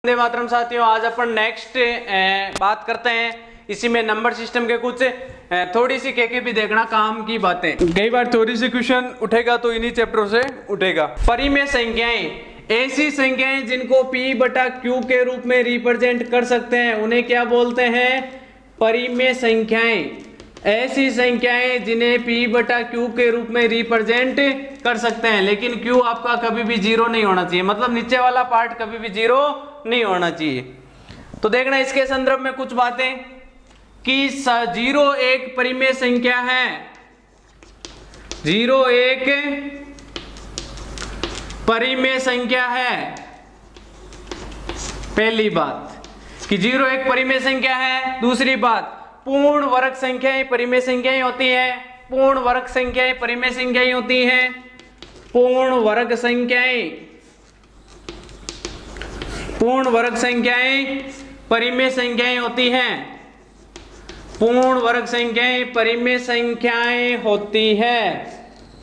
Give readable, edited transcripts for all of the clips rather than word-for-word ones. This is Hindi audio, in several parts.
वंदे मातरम साथियों, आज अपन नेक्स्ट बात करते हैं इसी में नंबर सिस्टम के कुछ थोड़ी सी के भी देखना काम की बातें। कई बार थोड़ी सी क्वेश्चन उठेगा तो इन्हीं चैप्टर से उठेगा। परिमेय संख्याएं, ऐसी संख्याएं जिनको P बटा Q के रूप में रिप्रेजेंट कर सकते हैं उन्हें क्या बोलते हैं? परिमेय संख्याएं। ऐसी संख्याएं जिन्हें P बटा Q के रूप में रिप्रेजेंट कर सकते हैं, लेकिन Q आपका कभी भी जीरो नहीं होना चाहिए, मतलब नीचे वाला पार्ट कभी भी जीरो नहीं होना चाहिए। तो देखना इसके संदर्भ में कुछ बातें कि 0 एक परिमेय संख्या है, 0 एक परिमेय संख्या है। पहली बात कि 0 एक परिमेय संख्या है। दूसरी बात, पूर्ण वर्ग संख्याएं परिमेय संख्याएं होती हैं। पूर्ण वर्ग संख्याएं परिमेय संख्याएं होती हैं। पूर्ण वर्ग संख्याएं, पूर्ण वर्ग संख्याएं परिमेय संख्याएं होती हैं। पूर्ण वर्ग संख्याएं परिमेय संख्याएं होती है।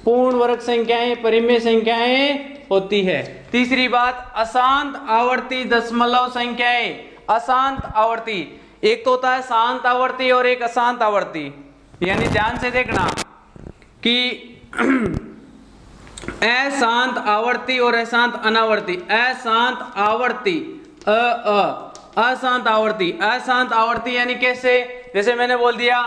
पूर्ण वर्ग संख्याएं परिमेय संख्याएं होती है। तीसरी बात, अशांत आवर्ती दशमलव संख्याएं। अशांत आवर्ती, एक तो होता है शांत आवर्ती और एक अशांत आवर्ती, यानी ध्यान से देखना कि अशांत आवर्ती और अशांत अनावर्ती। अशांत आवर्ती, अशांत आवर्ती, अशांत आवर्ती यानी कैसे? जैसे मैंने बोल दिया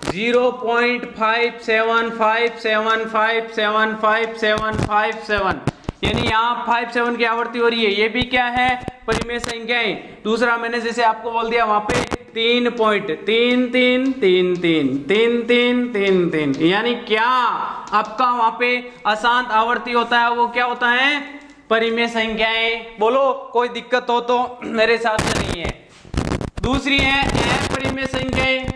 0.57575757, यानी यहाँ 57 की आवर्ती हो रही है, ये भी क्या है? परिमेय संख्याएं। दूसरा मैंने जैसे आपको बोल दिया वहां पे 3.33333333, यानी क्या आपका वहां पे अशांत आवर्ती होता है, वो क्या होता है? परिमेय संख्याएं। बोलो कोई दिक्कत हो तो? मेरे हिसाब से नहीं है। दूसरी है अपरिमेय संख्याएं।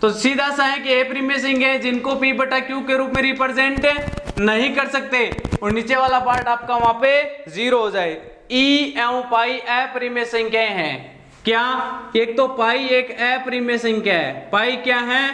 तो सीधा सा है कि अपरिमेय संख्याएं जिनको P बटा Q के रूप में रिप्रेजेंट नहीं कर सकते और नीचे वाला पार्ट आपका वहां पे जीरो हो जाए। E एवं पाई अपरिमेय संख्याएं हैं। क्या? एक तो पाई एक अपरिमेय संख्या है। पाई क्या है?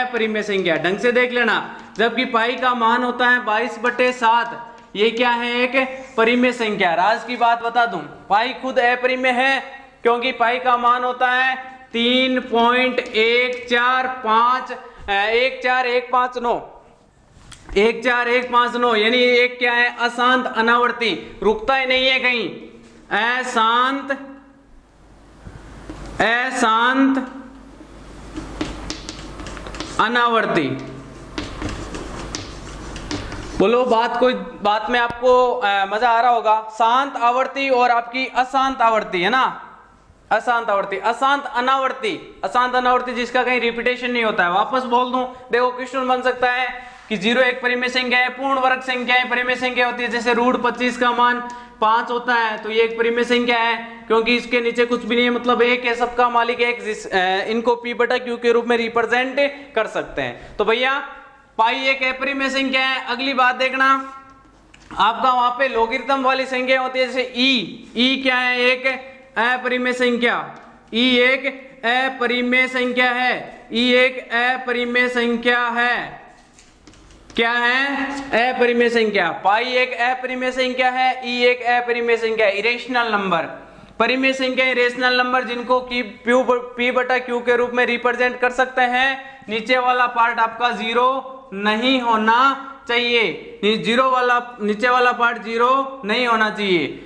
अपरिमेय संख्या। ढंग से देख लेना, जबकि पाई का मान होता है 22/7, ये क्या है? एक परिमेय संख्या। राज की बात बता दूं, पाई खुद अपरिमेय है क्योंकि पाई का मान होता है 3.14159, यानी एक क्या है? अशांत अनावर्ती, रुकता ही नहीं है कहीं। अशांत अनावर्ती। बोलो बात में आपको मजा आ रहा होगा। शांत आवर्ती और आपकी अशांत आवर्ती है ना, अशांत आवर्ती। अशांत अनावर्ती, अशांत अनावर्ती जिसका कहीं रिपीटेशन नहीं होता है। वापस बोल दूं, देखो क्वेश्चन बन सकता है कि 0 एक परिमेय संख्या है। पूर्ण वर्ग संख्याएं परिमेय संख्या होती है, जैसे √25 का मान 5 होता है तो ये एक परिमेय संख्या है क्योंकि इसके नीचे कुछ भी नहीं है, मतलब एक है, सबका मालिक एक, इनको P बटा Q के रूप में रिप्रेजेंट कर सकते हैं। तो भैया पाई एक अपरिमेय संख्या है। अगली बात देखना, आपका वहां पे लॉगरिथम वाली संख्या होती है, जैसे ई क्या है? एक अपरिमेय संख्या। ई एक अपरिमेय संख्या है। ई एक अपरिमेय संख्या है। क्या है? अपरिमेय संख्या। पाई एक अपरिमेय संख्या है। ई एक अपरिमेय संख्या, इरेशनल नंबर। परिमेय संख्या इरेशनल नंबर जिनको P बटा Q के रूप में रिप्रेजेंट कर सकते हैं। नीचे वाला पार्ट आपका जीरो नहीं होना चाहिए। नीचे वाला पार्ट जीरो नहीं होना चाहिए।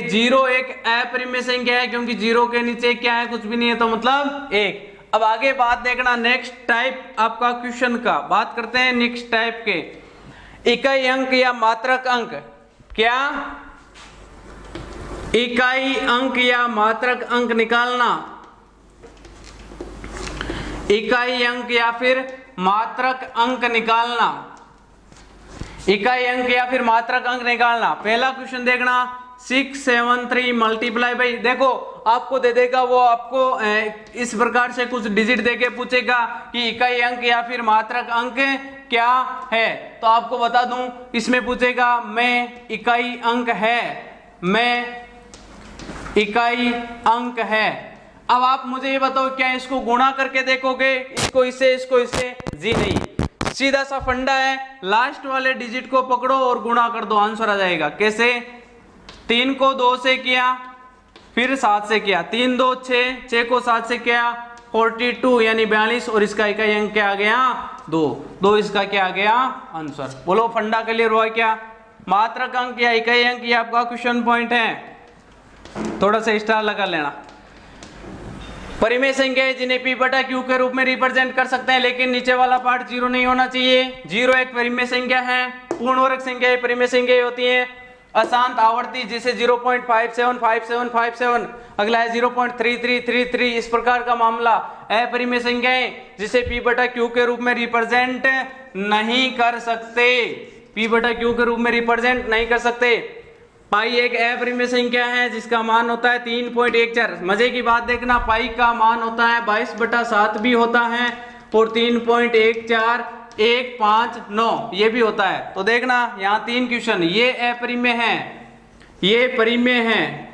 0 एक अपरिमेय संख्या है क्योंकि 0 के नीचे क्या है? कुछ भी नहीं है, तो मतलब 1। अब आगे बात देखना नेक्स्ट टाइप आपका क्वेश्चन का। बात करते हैं नेक्स्ट टाइप के, इकाई अंक या मात्रक अंक। क्या? इकाई अंक या मात्रक अंक निकालना। इकाई अंक या फिर मात्रक अंक निकालना। इकाई अंक या फिर मात्रक अंक निकालना। पहला क्वेश्चन देखना, 673 मल्टीप्लाई बाई, देखो आपको दे देगा वो, आपको इस प्रकार से कुछ डिजिट देके पूछेगा कि इकाई अंक या फिर मात्रक अंक क्या है। तो आपको बता दूं, इसमें पूछेगा में इकाई अंक है, में इकाई अंक है। अब आप मुझे ये बताओ, क्या इसको गुणा करके देखोगे? इसको इससे? जी नहीं, सीधा सा फंडा है, लास्ट वाले डिजिट को पकड़ो और गुणा कर दो, आंसर आ जाएगा। कैसे? 3 को 2 से किया फिर 7 से किया, 3 2 6, 6 को 7 से किया 42 यानी 42, और इसका इकाई अंक क्या आ गया 2 इसका क्या आ गया आंसर। बोलो फंडा क्लियर हुआ क्या? मात्रक अंक या इकाई अंक ये आपका क्वेश्चन पॉइंट है, थोड़ा सा स्टार लगा लेना। परिमेय संख्या जिन्हें P बटा Q के रूप में रिप्रेजेंट कर सकते हैं, लेकिन नीचे वाला पार्ट 0 नहीं होना चाहिए। 0 एक परिमेय संख्या है। पूर्ण वर्ग संख्या परिमेय संख्या होती है। अशांत आवर्ती जिसे 0.575757, अगला है 0.3333, इस प्रकार का मामला। अपरिमेय संख्याएं जिसे P बटा Q के रूप में रिप्रेजेंट नहीं कर सकते, P बटा Q के रूप में रिप्रेजेंट नहीं कर सकते। पाई एक अपरिमेय संख्या है जिसका मान होता है 3.14। मजे की बात देखना, पाई का मान होता है 22/7 भी होता है, और 3.1415 ये भी होता है। तो देखना यहाँ 3 क्वेश्चन, ये अपरिमेय है, ये परिमेय है,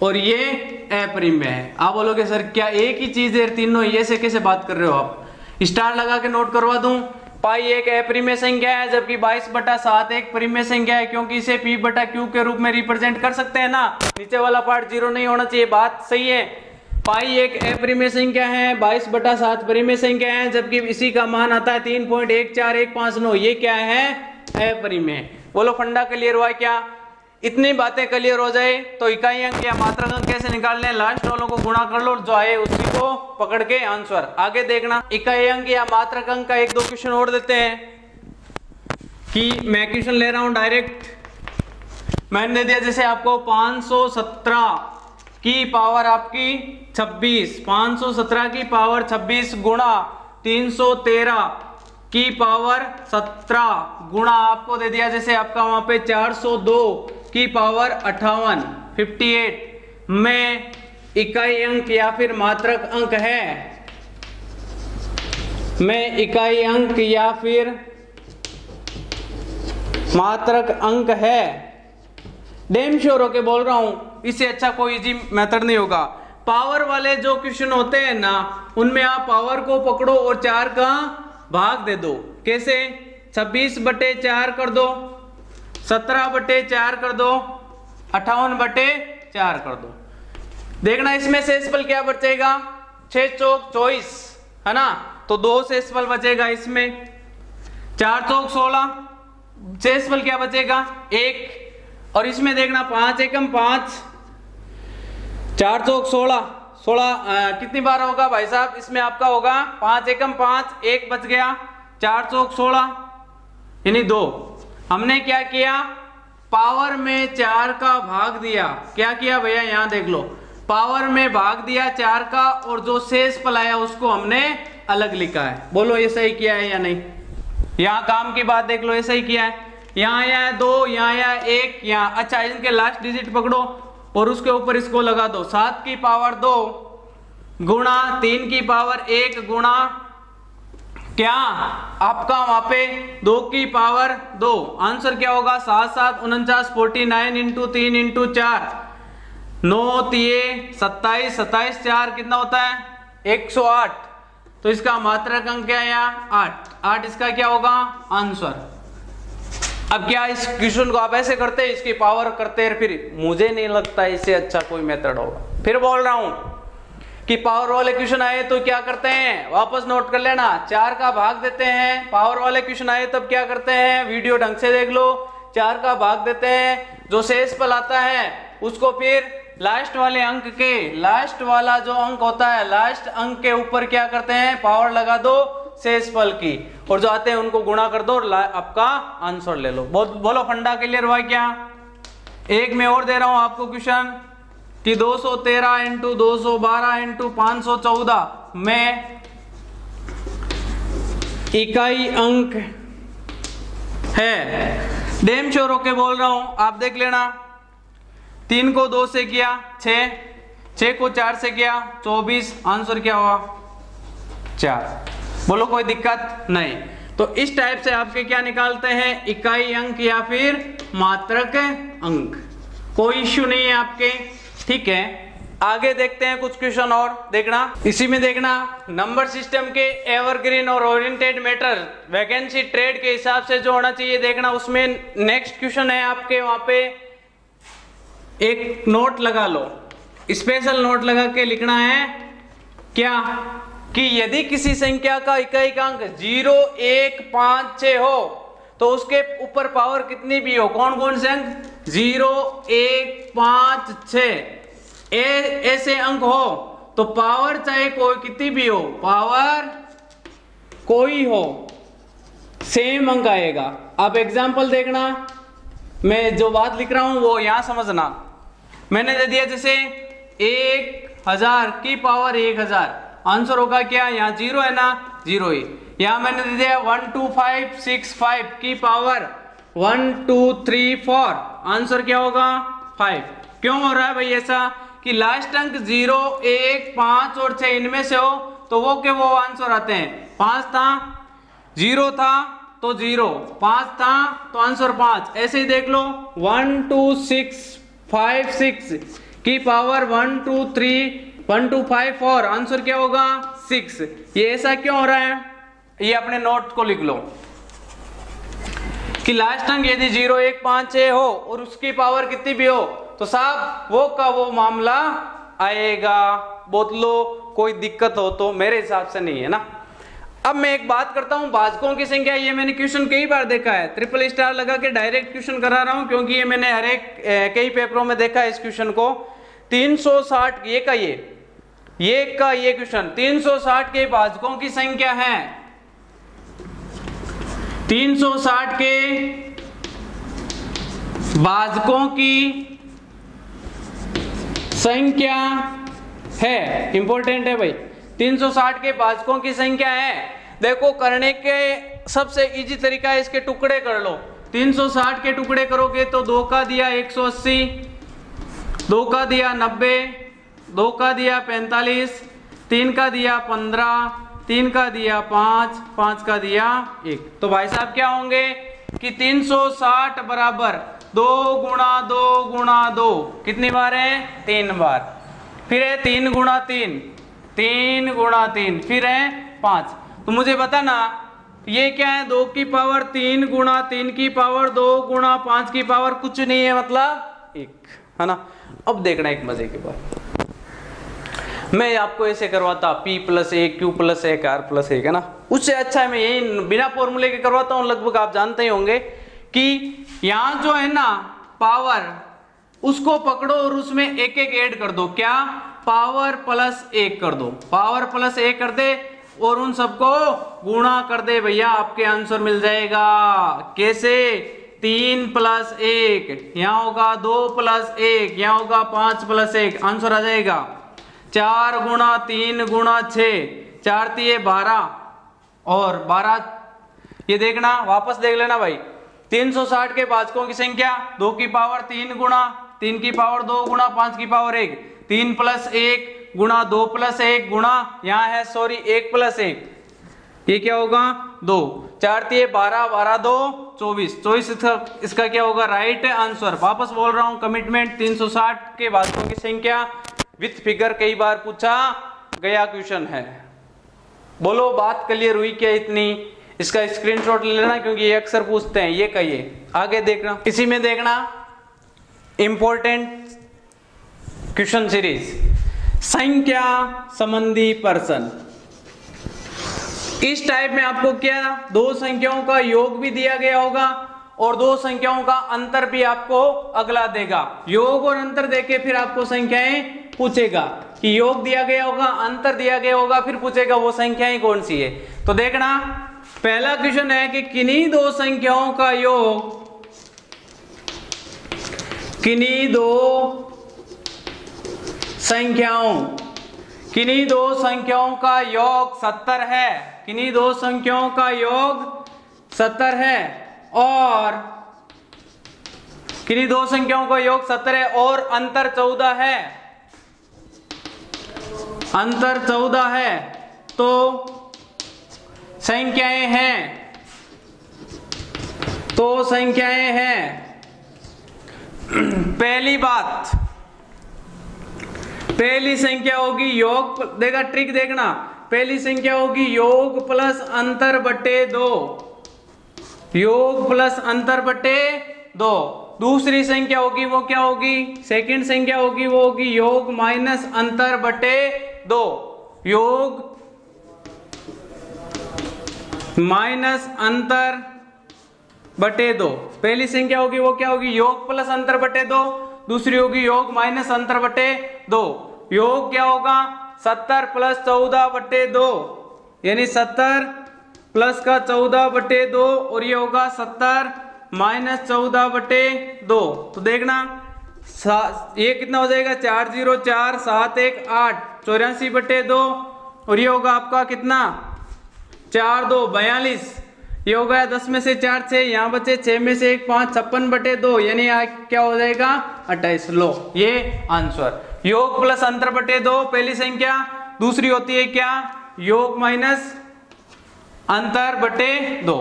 और ये अपरिमेय है। आप बोलोगे सर क्या एक ही चीज है तीनों, ये से कैसे बात कर रहे हो आप? स्टार लगा के नोट करवा दूं। पाई एक अपरिमेय संख्या है, जबकि 22/7 एक परिमेय संख्या है, क्योंकि इसे P बटा Q के रूप में रिप्रेजेंट कर सकते हैं ना। नीचे वाला पार्ट 0 नहीं होना चाहिए, बात सही है। पाई एक अपरिमेय संख्या है, 22/7 परिमेय संख्या है, जबकि इसी का मान आता है 3.14159, ये क्या है अपरिमेय। बोलो फंडा क्लियर हुआ क्या? इतनी बातें क्लियर हो जाए तो इकाई अंक या मात्रक अंक कैसे निकालने, लास्ट वालों को गुणा कर लो, जो आए उसी को पकड़ के आंसर। आगे देखना, इकाई अंक या मात्रक अंक का 1-2 क्वेश्चन और देते हैं, कि मैं क्वेश्चन ले रहा हूं डायरेक्ट। मैंने दे दिया जैसे आपको 517 की पावर आपकी 26, 517 की पावर 26 गुणा 313 की पावर 17 गुणा आपको दे दिया जैसे आपका वहां पे 402 की पावर 58 58 में इकाई अंक या फिर मात्रक अंक है, में इकाई अंक या फिर मात्रक अंक है। डेम श्योर होके बोल रहा हूं, इससे अच्छा कोई इजी मेथड नहीं होगा। पावर वाले जो क्वेश्चन होते हैं ना, उनमें आप पावर को पकड़ो और 4 का भाग दे दो। कैसे? 26/4 कर दो, 17/4 कर दो, 58/4 कर दो। देखना इसमें शेषफल क्या बचेगा, 6 चौक 24 है ना, तो 2 शेषफल बचेगा इसमें। 4 चौक 16, शेषफल क्या बचेगा 1, और इसमें देखना 5 एकम 5, 4 चौक 16 कितनी बार होगा भाई साहब? इसमें आपका होगा 5 एकम 5, 1 बच गया, 4 चौक 16 यानी 2। हमने क्या किया, पावर में 4 का भाग दिया। क्या किया भैया, यहां देख लो, पावर में भाग दिया 4 का, और जो शेषफल आया उसको हमने अलग लिखा है। बोलो ये सही किया है या नहीं? यहां काम की बात देख लो, ये सही किया है। यहाँ आया 2, यहाँ आया 1, यहाँ। अच्छा, इनके लास्ट डिजिट पकड़ो और उसके ऊपर इसको लगा दो। 7 की पावर 2 गुणा 3 की पावर 1 गुणा क्या आपका वहां पे 2 की पावर 2। आंसर क्या होगा? 7 7 49 49 इंटू 3 इंटू 4 9 3 27 27 4 कितना होता है 108। तो इसका मात्रक अंक क्या है 8 8 इसका क्या होगा आंसर। अब क्या इस क्वेश्चन को आप ऐसे करते हैं, इसकी पावर करते हैं, फिर मुझे नहीं लगता इससे अच्छा कोई मेथड होगा। फिर बोल रहा हूं कि पावर वाले क्वेश्चन आए तो क्या करते हैं, वापस नोट कर लेना, 4 का भाग देते हैं। पावर वाले क्वेश्चन आए तब क्या करते हैं, वीडियो ढंग से देख लो, 4 का भाग देते हैं, जो शेषफल आता है उसको फिर लास्ट वाले अंक के, लास्ट वाला जो अंक होता है लास्ट अंक के ऊपर क्या करते हैं, पावर लगा दो शेषफल की, और जो आते हैं उनको गुणा कर दो और आपका आंसर ले लो। बोलो फंडा क्लियर हुआ क्या? एक में और दे रहा हूं आपको क्वेश्चन कि 213 इंटू 212 इंटू 514 में इकाई अंक है। डेम श्योर होके बोल रहा हूं, आप देख लेना। 3 को 2 से किया 6, 6 को 4 से किया 24, आंसर क्या हुआ 4। बोलो कोई दिक्कत नहीं। तो इस टाइप से आपके क्या निकालते हैं, इकाई अंक या फिर मात्रक अंक, कोई इश्यू नहीं है आपके, ठीक है। आगे देखते हैं कुछ क्वेश्चन और देखना। इसी में देखना नंबर सिस्टम के एवरग्रीन और ओरिएंटेड मैटर वैकेंसी ट्रेड के हिसाब से जो होना चाहिए देखना। उसमें नेक्स्ट क्वेश्चन है आपके, वहां पे एक नोट लगा लो, स्पेशल नोट लगा के लिखना है क्या, कि यदि किसी संख्या का इकाई अंक 0, 1, 5, 6 हो तो उसके ऊपर पावर कितनी भी हो, कौन कौन से अंक 0, 1, 5, 6 ऐसे अंक हो तो पावर चाहे कोई कितनी भी हो, पावर कोई हो सेम अंक आएगा। अब एग्जांपल देखना, मैं जो बात लिख रहा हूं वो यहां समझना। मैंने दे दिया जैसे 1000 की पावर 1000, आंसर होगा क्या, यहाँ 0 है ना, 0 ही। यहाँ मैंने दे दिया 12565 की पावर 1234, आंसर क्या होगा 5। क्यों हो रहा है भाई ऐसा, कि लास्ट अंक 0, 1, 5 और 6 इनमें से हो तो वो के वो आंसर आते हैं। 5 था, 0 था तो 0, 5 था तो आंसर 5। ऐसे ही देख लो 12656 की पावर 1254, आंसर क्या होगा 6। ये ऐसा क्यों हो रहा है, ये अपने नोट को लिख लो कि लास्ट अंक यदि 0, 1, 5, 6 हो और उसकी पावर कितनी भी हो तो साहब वो का वो मामला आएगा। बोतलो कोई दिक्कत हो तो, मेरे हिसाब से नहीं है ना। अब मैं एक बात करता हूं, भाजकों की संख्या, ये मैंने क्वेश्चन कई बार देखा है, ट्रिपल स्टार लगा के डायरेक्ट क्वेश्चन करा रहा हूं क्योंकि ये मैंने हर एक कई पेपरों में देखा है इस क्वेश्चन को। 360 ये का ये क्वेश्चन 360 के भाजकों की संख्या है, 360 के भाजकों की संख्या है, इंपॉर्टेंट है भाई, 360 के भाजकों की संख्या है। देखो करने के सबसे इजी तरीका है, इसके टुकड़े कर लो। 360 के टुकड़े करोगे तो 2 का दिया 180, 2 का दिया 90, 2 का दिया 45, 3 का दिया 15, 3 का दिया 5, 5 का दिया 1। तो भाई साहब क्या होंगे कि 360 बराबर 2 गुणा 2 गुणा 2, कितनी बार है 3 बार, फिर है 3 गुणा 3, 3 गुणा 3, फिर है 5। तो मुझे बताना ये क्या है, 2 की पावर 3 गुणा 3 की पावर 2 गुणा 5 की पावर कुछ नहीं है, मतलब 1 है ना। अब देखना एक मजे की बात, मैं आपको ऐसे करवाता P+1 Q+1 R+1 है ना, उससे अच्छा है मैं यही बिना फॉर्मूले के करवाता हूं। लगभग आप जानते ही होंगे कि यहां जो है ना पावर, उसको पकड़ो और उसमें एक एक ऐड कर दो, क्या पावर +1 कर दो, पावर +1 कर दे और उन सबको गुणा कर दे भैया, आपके आंसर मिल जाएगा। कैसे, 3 + 1 यहाँ होगा, 2 + 1 यहाँ होगा, 5 + 1 आंसर आ जाएगा। 4 गुणा 3 गुणा 6, 4 3 12 और 12, ये देखना वापस देख लेना भाई। 360 के भाजकों की संख्या 2 की पावर 3 गुणा 3 की पावर 2 गुणा 5 की पावर 1, 3 + 1 गुणा 2 + 1 गुणा, यहाँ है सॉरी 1 + 1, ये क्या होगा 2, 4 3 12 12 2 24, 24 इसका क्या होगा राइट आंसर। वापस बोल रहा हूं कमिटमेंट, 360 के भाजकों की संख्या विथ फिगर कई बार पूछा गया क्वेश्चन है। बोलो बात क्लियर हुई क्या इतनी, इसका स्क्रीनशॉट ले लेना क्योंकि ये अक्सर पूछते हैं। ये कहिए आगे देखना, इसी में देखना इंपॉर्टेंट क्वेश्चन सीरीज, संख्या संबंधी प्रश्न। इस टाइप में आपको क्या, 2 संख्याओं का योग भी दिया गया होगा और 2 संख्याओं का अंतर भी आपको अगला देगा। योग और अंतर देके फिर आपको संख्याएं पूछेगा कि योग दिया गया होगा, अंतर दिया गया होगा, फिर पूछेगा वो संख्याएं कौन सी है। तो देखना पहला क्वेश्चन है कि किन्हीं 2 संख्याओं का योग, किन्हीं 2 संख्याओं का योग 70 है, किन्हीं 2 संख्याओं का योग 70 है और किन्हीं 2 संख्याओं का योग 70 है और अंतर 14 है, अंतर 14 है, तो संख्याएं हैं, तो संख्याएं हैं। पहली बात, पहली संख्या होगी योग, देखा ट्रिक देखना, पहली संख्या होगी योग प्लस अंतर बटे 2, योग प्लस अंतर बटे 2 दूसरी संख्या होगी वो क्या होगी, सेकंड संख्या होगी वो होगी योग माइनस अंतर बटे 2, योग माइनस अंतर बटे 2। पहली संख्या होगी वो क्या होगी, योग प्लस अंतर बटे 2, दूसरी होगी योग माइनस अंतर बटे 2। योग क्या होगा, 70 प्लस 14 बटे 2, यानी 70 प्लस का 14 बटे 2, और ये होगा 70 माइनस 14 बटे 2। तो देखना ये कितना हो जाएगा, 4 0 4 7 1 8, 84 बटे 2, और ये होगा आपका कितना 4 2 42, ये हो गया 10 में से 4 6, यहाँ बचे 6 में से 1 5, 56 बटे 2, यानी क्या हो जाएगा 28। लो ये आंसर, योग प्लस अंतर बटे 2 पहली संख्या, दूसरी होती है क्या, योग माइनस अंतर बटे 2।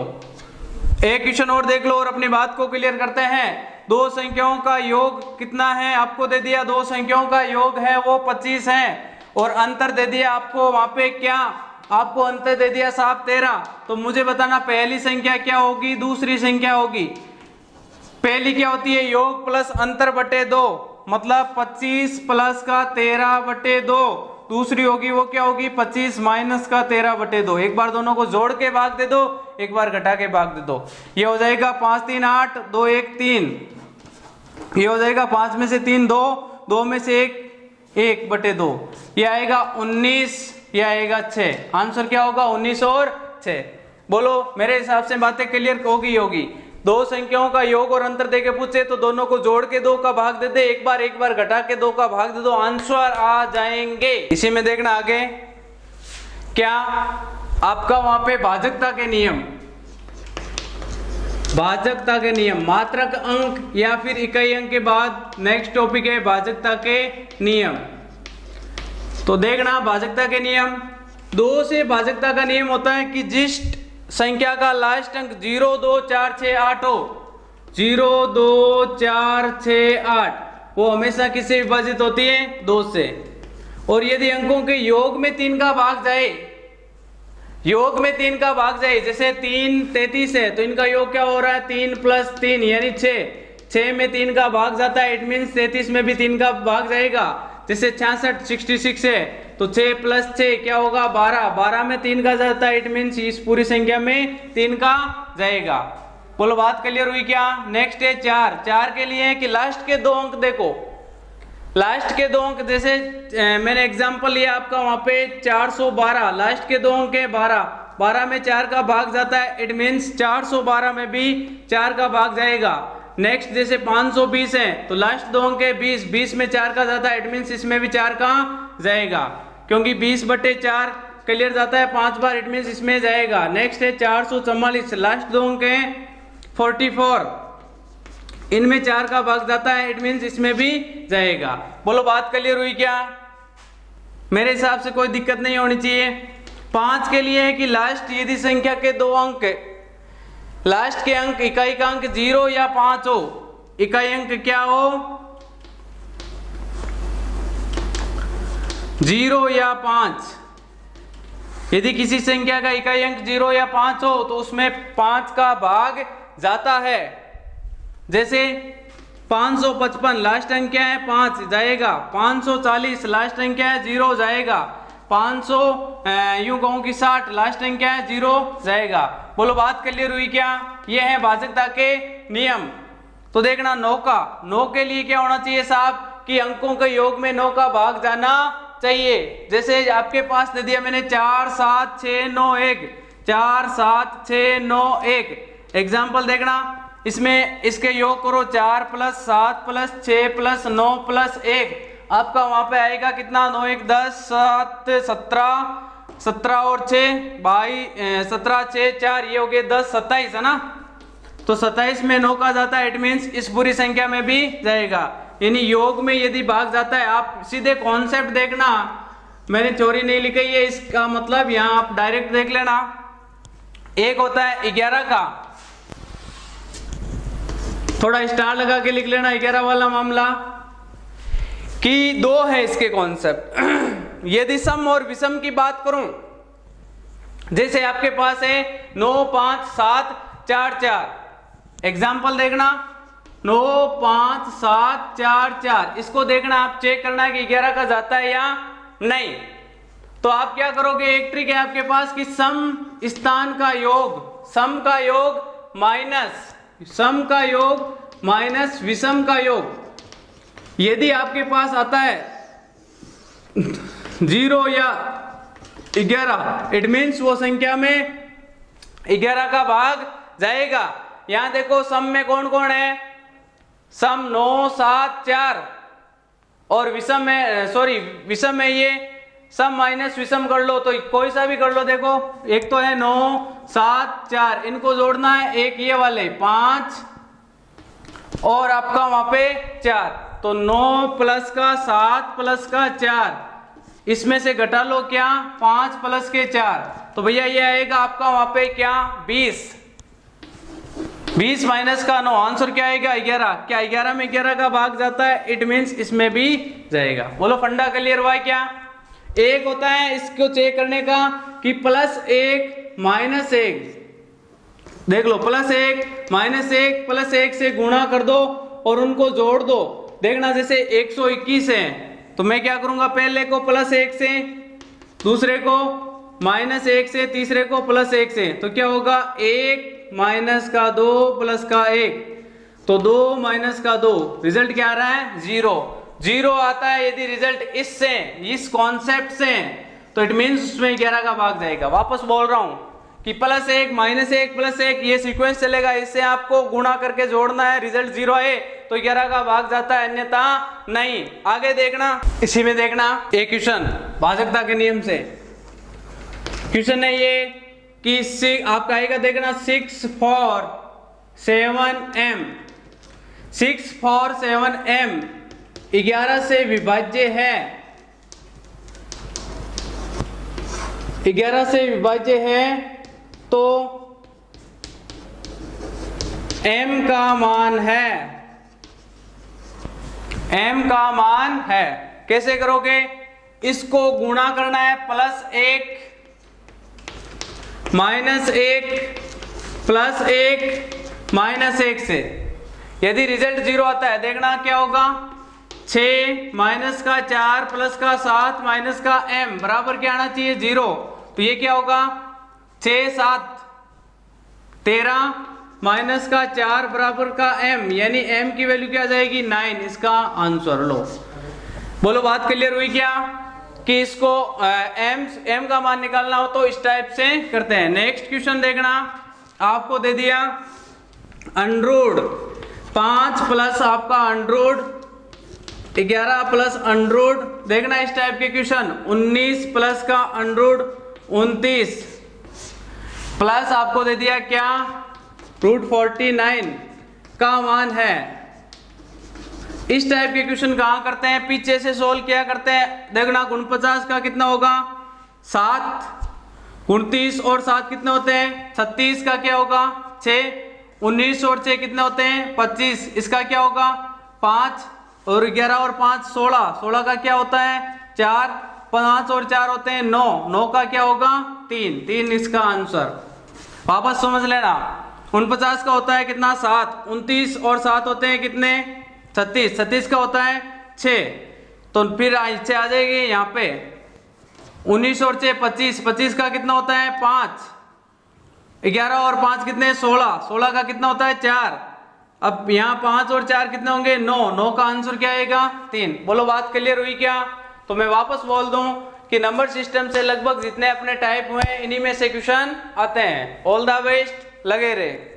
एक क्वेश्चन और देख लो और अपनी बात को क्लियर करते हैं। दो संख्याओं का योग कितना है आपको दे दिया, दो संख्याओं का योग है वो 25 है, और अंतर दे दिया आपको वहां पे क्या, आपको अंतर दे दिया साहब 13। तो मुझे बताना पहली संख्या क्या होगी, दूसरी संख्या होगी। पहली क्या होती है, योग प्लस अंतर बटे 2, मतलब 25 प्लस का 13 बटे 2। दूसरी होगी वो क्या होगी, 25 माइनस का 13 बटे 2। एक बार दोनों को जोड़ के भाग दे दो, एक बार घटा के भाग दे दो। ये हो जाएगा 5 3 8 2 1 3, ये हो जाएगा 5 में से 3 2, 2 में से 1 बटे 2, ये आएगा 19, ये आएगा 6। आंसर क्या होगा 19 और 6। बोलो मेरे हिसाब से बातें क्लियर होगी। दो संख्याओं का योग और अंतर देके पूछे तो दोनों को जोड़ के 2 का भाग दे दे, एक बार घटा के 2 का भाग दे दो, आंसर आ जाएंगे। इसी में देखना आगे क्या आपका वहां पे भाजकता के नियम, भाजकता के नियम, मात्रक अंक या फिर इकाई अंक के बाद नेक्स्ट टॉपिक है भाजकता के नियम। तो देखना भाजकता के नियम, 2 से भाजकता का नियम होता है कि जिस संख्या का लास्ट अंक 0 2 4 6 8 हो, 0 2 4 6 8, वो हमेशा किससे विभाजित होती है, 2 से। और यदि अंकों के योग में 3 का भाग जाए, योग में 3 का भाग जाए, जैसे 3 33 है तो इनका योग क्या हो रहा है 3 प्लस 3 यानी 6, 6 में 3 का भाग जाता है, इट मीन्स 33 में भी 3 का भाग जाएगा। जैसे 66 66 है तो 6 प्लस 6 क्या होगा 12, 12 में 3 का जाता है, इट मीन्स इस पूरी संख्या में 3 का जाएगा। बोलो बात क्लियर हुई क्या। नेक्स्ट है 4, 4 के लिए है कि लास्ट के 2 अंक देखो, लास्ट के 2 अंक, जैसे मैंने एग्जांपल लिया आपका वहां पे 412, लास्ट के 2 अंक है 12, 12 में 4 का भाग जाता है, इट मीन्स 412 में भी 4 का भाग जाएगा। नेक्स्ट जैसे 520 है तो लास्ट 2 अंक है 20, 20 में 4 का जाता है, इट मीन्स इसमें भी 4 का जाएगा, क्योंकि 20 बटे 4 क्लियर जाता है 5 बार, इट मीन्स इसमें जाएगा। नेक्स्ट है 444, लास्ट 2 अंक है 44, इनमें 4 का भाग जाता है, इट मीन्स इसमें भी जाएगा। बोलो बात क्लियर हुई क्या। मेरे हिसाब से कोई दिक्कत नहीं होनी चाहिए। 5 के लिए है कि लास्ट यदि संख्या के 2 अंक, लास्ट के अंक इकाई का अंक 0 या 5 हो, इकाई अंक क्या हो 0 या 5, यदि किसी संख्या का इकाई अंक 0 या 5 हो तो उसमें 5 का भाग जाता है। जैसे 555 लास्ट अंक क्या है 5 जाएगा, 540 लास्ट अंक क्या है 0 जाएगा, 500 यूं कहूं कि 60 लास्ट अंक क्या है 0 जाएगा। बोलो बात क्लियर हुई क्या। ये है भाजकता के नियम। तो देखना 9 के लिए क्या होना चाहिए साहब कि अंकों के योग में 9 का भाग जाना चाहिए। जैसे आपके पास दे दिया मैंने 4 7 6 9 1, 4 7 6 9 1, एग्जाम्पल देखना इसमें इसके योग करो 4 प्लस 7 प्लस 6 प्लस 9 प्लस 1, आपका वहां पे आएगा कितना 9 1 10 7 17, 17 और 6 22, 17 6 4, ये हो गए 10 27 है ना। तो 27 में 9 का जाता है, इट मीन्स इस पूरी संख्या में भी जाएगा, यानी योग में यदि भाग जाता है। आप सीधे कॉन्सेप्ट देखना, मैंने चोरी नहीं लिखी है, इसका मतलब यहाँ आप डायरेक्ट देख लेना। एक होता है 11 का, थोड़ा स्टार लगा के लिख लेना 11 वाला मामला, कि 2 है इसके कॉन्सेप्ट। यदि सम और विषम की बात करूं, जैसे आपके पास है 9 5 7 4 4, एग्जाम्पल देखना 9 5 7 4 4। इसको देखना, आप चेक करना है कि 11 का जाता है या नहीं। तो आप क्या करोगे, एक ट्रिक है आपके पास कि सम स्थान का योग, सम का योग माइनस विषम का योग। यदि आपके पास आता है 0 या 11, इट मीन्स वो संख्या में 11 का भाग जाएगा। यहां देखो सम में कौन कौन है, सम 9 7 4 और विषम में विषम में ये सम माइनस विषम कर लो, तो कोई सा भी कर लो। देखो एक तो है 9 7 4, इनको जोड़ना है, एक ये वाले 5 और आपका वहां पे 4, तो 9 प्लस का 7 प्लस का 4, इसमें से घटा लो क्या 5 प्लस के 4, तो भैया ये आएगा आपका वहां पे क्या 20 माइनस का 9, आंसर क्या आएगा 11। क्या 11 में 11 का भाग जाता है, इट मीन्स इसमें भी जाएगा। बोलो फंडा क्लियर हुआ है क्या। एक होता है इसको चेक करने का कि +1 -1, देख लो +1 -1 +1 से गुणा कर दो और उनको जोड़ दो। देखना जैसे 121 है तो मैं क्या करूंगा, पहले को +1 से, दूसरे को -1 से, तीसरे को +1 से, तो क्या होगा 1 माइनस का 2 प्लस का 1, तो 2 माइनस का 2, रिजल्ट क्या आ रहा है 0 आता है। यदि रिजल्ट इससे, इस कॉन्सेप्ट से, तो इट मींस उसमें 11 का भाग जाएगा। वापस बोल रहा हूं कि +1 -1 +1 ये सीक्वेंस चलेगा, इससे आपको गुणा करके जोड़ना है, रिजल्ट 0 है तो 11 का भाग जाता है, अन्यथा नहीं। आगे देखना, इसी में देखना एक क्वेश्चन भाजकता के नियम से। क्वेश्चन है ये कि आपका आएगा, देखना 6 4 7m 6 4 7m 11 से विभाज्य है, 11 से विभाज्य है, तो m का मान है, m का मान है। कैसे करोगे, इसको गुणा करना है +1 -1 +1 -1 से। यदि रिजल्ट 0 आता है, देखना क्या होगा 6 माइनस का 4 प्लस का 7 माइनस का m बराबर क्या आना चाहिए 0, तो ये क्या होगा 6 7 13 माइनस का 4 बराबर का m, यानी m की वैल्यू क्या आ जाएगी 9, इसका आंसर लो। बोलो बात क्लियर हुई क्या कि इसको m का मान निकालना हो तो इस टाइप से करते हैं। नेक्स्ट क्वेश्चन देखना, आपको दे दिया अंडरूट 5 प्लस आपका अंडरूट 11 प्लस अंडरूट, देखना इस टाइप के क्वेश्चन 19 प्लस का अंडरूट 29 प्लस आपको दे दिया क्या √49 का मान है। इस टाइप के क्वेश्चन कहां करते हैं, पीछे से सोल्व किया करते हैं। देखना 49 का कितना होगा 7, 29 और 7 कितने होते हैं 36 का क्या होगा 6, 19 और 6 कितने होते हैं 25, इसका क्या होगा 5 और 11 और 5 16, 16 का क्या होता है 4, 5 और 4 होते हैं 9, 9 का क्या होगा 3, 3 इसका आंसर। वापस समझ लेना, 49 का होता है कितना 7, 29 और 7 होते हैं कितने 36, 36 का होता है 6, तो फिर इसे आ जाएगी यहाँ पे 19 और 6 25, 25 का कितना होता है 5, 11 और 5 कितने 16, 16 का कितना होता है 4, अब यहाँ 5 और 4 कितने होंगे 9, 9 का आंसर क्या आएगा 3। बोलो बात क्लियर हुई क्या। तो मैं वापस बोल दूं कि नंबर सिस्टम से लगभग जितने अपने टाइप हुए इन्हीं में से क्वेश्चन आते हैं। ऑल द बेस्ट, लगे रहे।